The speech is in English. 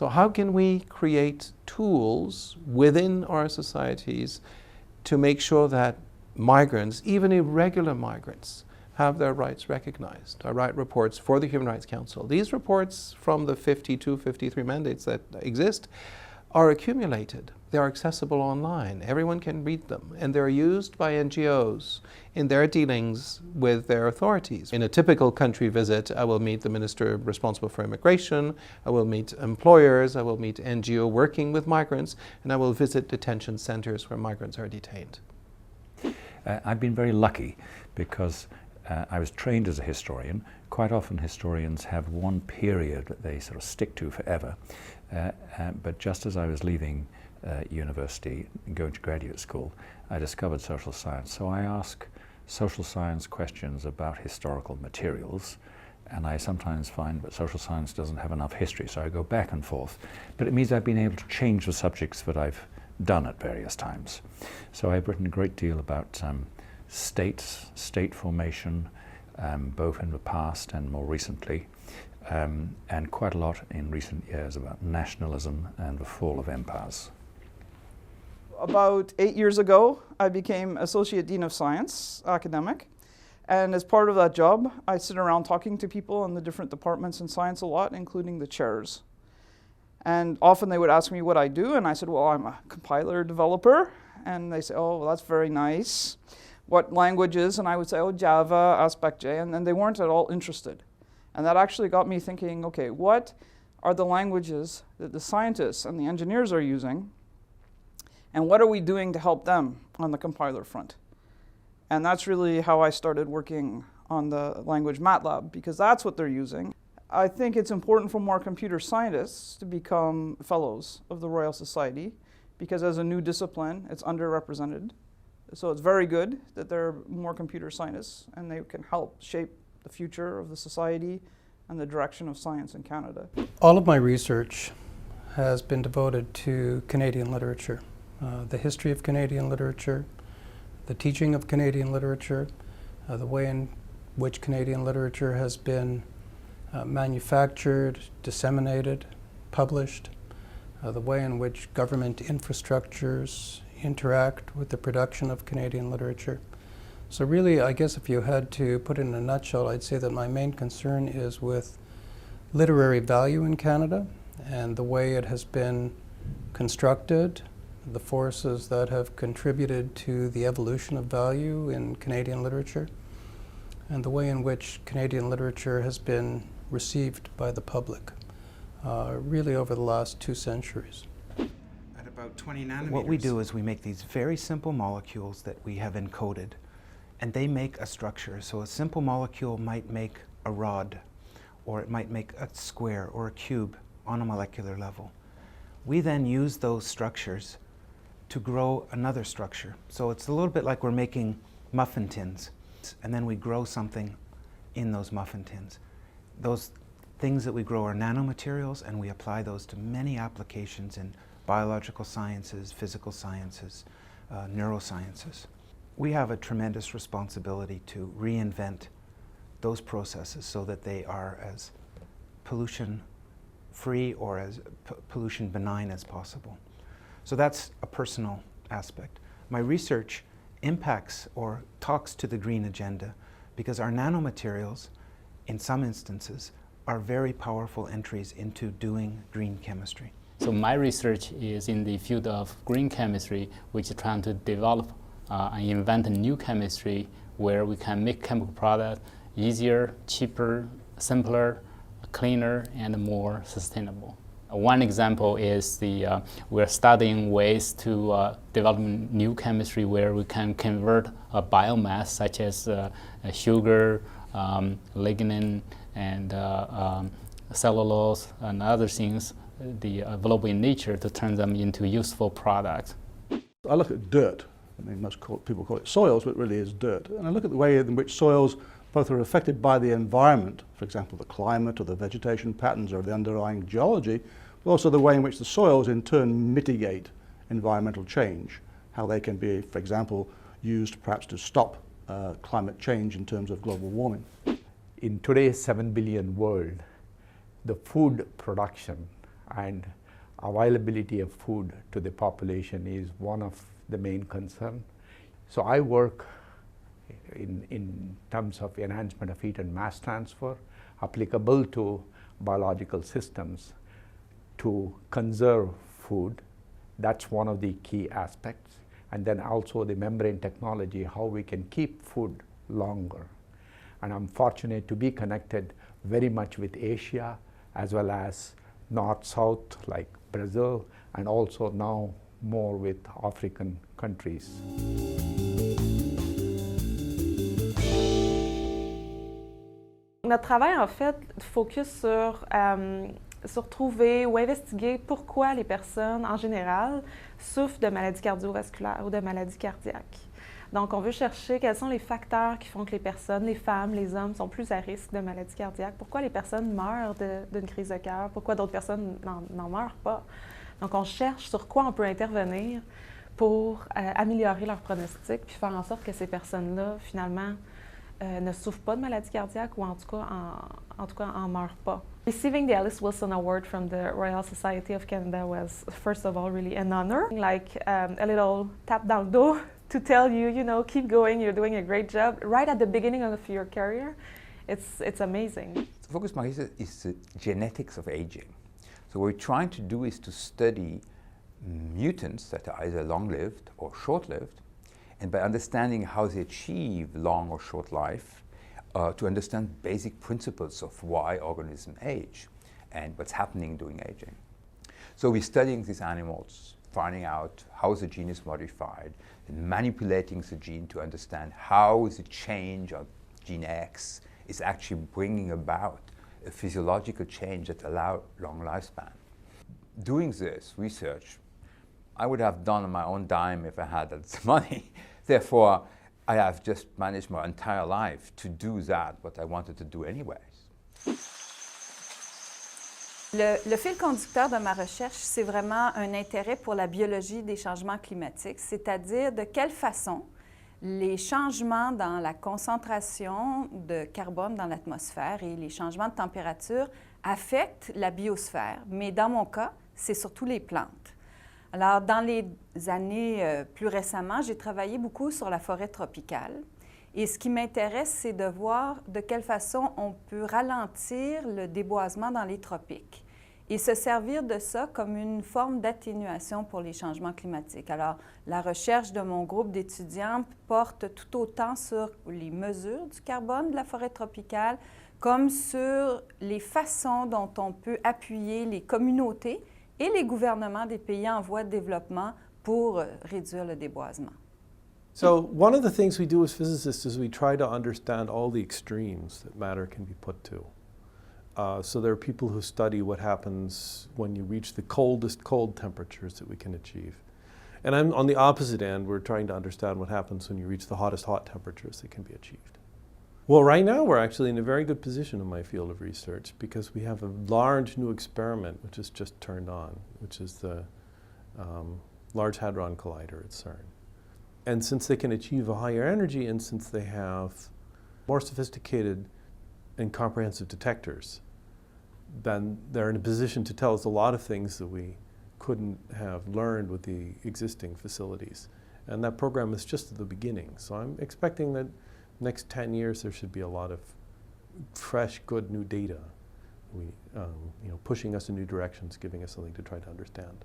So how can we create tools within our societies to make sure that migrants, even irregular migrants, have their rights recognized? I write reports for the Human Rights Council. These reports from the 52, 53 mandates that exist are accumulated. They are accessible online. Everyone can read them, and they're used by NGOs in their dealings with their authorities. In a typical country visit, I will meet the minister responsible for immigration, I will meet employers, I will meet NGO working with migrants, and I will visit detention centers where migrants are detained. I've been very lucky because I was trained as a historian. Quite often historians have one period that they sort of stick to forever. But just as I was leaving university and going to graduate school, I discovered social science. So I ask social science questions about historical materials, and I sometimes find that social science doesn't have enough history, so I go back and forth. But it means I've been able to change the subjects that I've done at various times. So I've written a great deal about states, state formation, both in the past and more recently, and quite a lot in recent years about nationalism and the fall of empires. About 8 years ago, I became Associate Dean of Science, academic. And as part of that job, I sit around talking to people in the different departments in science a lot, including the chairs. And often they would ask me what I do, and I said, well, I'm a compiler developer. And they say, oh, well, that's very nice. What languages? And I would say, oh, Java, Aspect-J, and then they weren't at all interested. And that actually got me thinking, okay, what are the languages that the scientists and the engineers are using, and what are we doing to help them on the compiler front? And that's really how I started working on the language MATLAB, because that's what they're using. I think it's important for more computer scientists to become fellows of the Royal Society, because as a new discipline, it's underrepresented. So it's very good that there are more computer scientists, and they can help shape the future of the society and the direction of science in Canada. All of my research has been devoted to Canadian literature, the history of Canadian literature, the teaching of Canadian literature, the way in which Canadian literature has been manufactured, disseminated, published, the way in which government infrastructures interact with the production of Canadian literature. So really, I guess if you had to put it in a nutshell, I'd say that my main concern is with literary value in Canada and the way it has been constructed, the forces that have contributed to the evolution of value in Canadian literature, and the way in which Canadian literature has been received by the public, really over the last 2 centuries. At about 20 nanometers. What we do is we make these very simple molecules that we have encoded, and they make a structure. So a simple molecule might make a rod, or it might make a square or a cube on a molecular level. We then use those structures to grow another structure. So it's a little bit like we're making muffin tins, and then we grow something in those muffin tins. Those things that we grow are nanomaterials, and we apply those to many applications in biological sciences, physical sciences, neurosciences. We have a tremendous responsibility to reinvent those processes so that they are as pollution-free or as pollution benign as possible. So that's a personal aspect. My research impacts or talks to the green agenda because our nanomaterials, in some instances, are very powerful entries into doing green chemistry. So my research is in the field of green chemistry, which is trying to develop and invent a new chemistry where we can make chemical products easier, cheaper, simpler, cleaner, and more sustainable. One example is we're studying ways to develop new chemistry where we can convert a biomass such as sugar, lignin, and cellulose, and other things available in nature to turn them into useful products. I look at dirt. I mean, people call it soils, but it really is dirt. And I look at the way in which soils both are affected by the environment, for example, the climate or the vegetation patterns or the underlying geology, but also the way in which the soils in turn mitigate environmental change, how they can be, for example, used perhaps to stop climate change in terms of global warming. In today's 7 billion world, the food production and availability of food to the population is one of the main concern. So I work in terms of enhancement of heat and mass transfer applicable to biological systems to conserve food. That's one of the key aspects. And then also the membrane technology, how we can keep food longer. And I'm fortunate to be connected very much with Asia as well as North-South like Brazil, and also now more with African countries. Notre travail, en fait, focus sur trouver ou investiguer pourquoi les personnes, en général, souffrent de maladies cardiovasculaires ou de maladies cardiaques. Donc, on veut chercher quels sont les facteurs qui font que les personnes, les femmes, les hommes, sont plus à risque de maladies cardiaques. Pourquoi les personnes meurent d'une crise de cœur? Pourquoi d'autres personnes n'en meurent pas? Donc, on cherche sur quoi on peut intervenir pour améliorer leur pronostic puis faire en sorte que ces personnes-là, finalement, ne souffrent pas de maladies cardiaques ou en tout cas en meurent pas. Receiving the Alice Wilson Award from the Royal Society of Canada was, first of all, really an honor. Like a little tap dans le dos to tell you, you know, keep going, you're doing a great job. Right at the beginning of your career, it's amazing. The focus of my research is the genetics of aging. So what we're trying to do is to study mutants that are either long-lived or short-lived, and by understanding how they achieve long or short life, to understand basic principles of why organisms age and what's happening during aging. So we're studying these animals, finding out how the gene is modified, and manipulating the gene to understand how the change of gene X is actually bringing about a physiological change that allows long lifespan. Doing this research, I would have done on my own dime if I had the money. Therefore, I have just managed my entire life to do that, what I wanted to do anyways. Le fil conducteur de ma recherche, c'est vraiment un intérêt pour la biologie des changements climatiques, c'est-à-dire de quelle façon les changements dans la concentration de carbone dans l'atmosphère et les changements de température affectent la biosphère, mais dans mon cas, c'est surtout les plantes. Alors, dans les années plus récemment, j'ai travaillé beaucoup sur la forêt tropicale. Et ce qui m'intéresse, c'est de voir de quelle façon on peut ralentir le déboisement dans les tropiques et se servir de ça comme une forme d'atténuation pour les changements climatiques. Alors, la recherche de mon groupe d'étudiants porte tout autant sur les mesures du carbone de la forêt tropicale comme sur les façons dont on peut appuyer les communautés et les gouvernements des pays en voie de développement pour réduire le déboisement. So one of the things we do as physicists is we try to understand all the extremes that matter can be put to. So there are people who study what happens when you reach the coldest cold temperatures that we can achieve. And I'm on the opposite end, we're trying to understand what happens when you reach the hottest hot temperatures that can be achieved. Well, right now we're actually in a very good position in my field of research because we have a large new experiment which is just turned on, which is the Large Hadron Collider at CERN. And since they can achieve a higher energy and since they have more sophisticated and comprehensive detectors, then they're in a position to tell us a lot of things that we couldn't have learned with the existing facilities. And that program is just at the beginning. So I'm expecting that next 10 years there should be a lot of fresh, good new data, pushing us in new directions, giving us something to try to understand.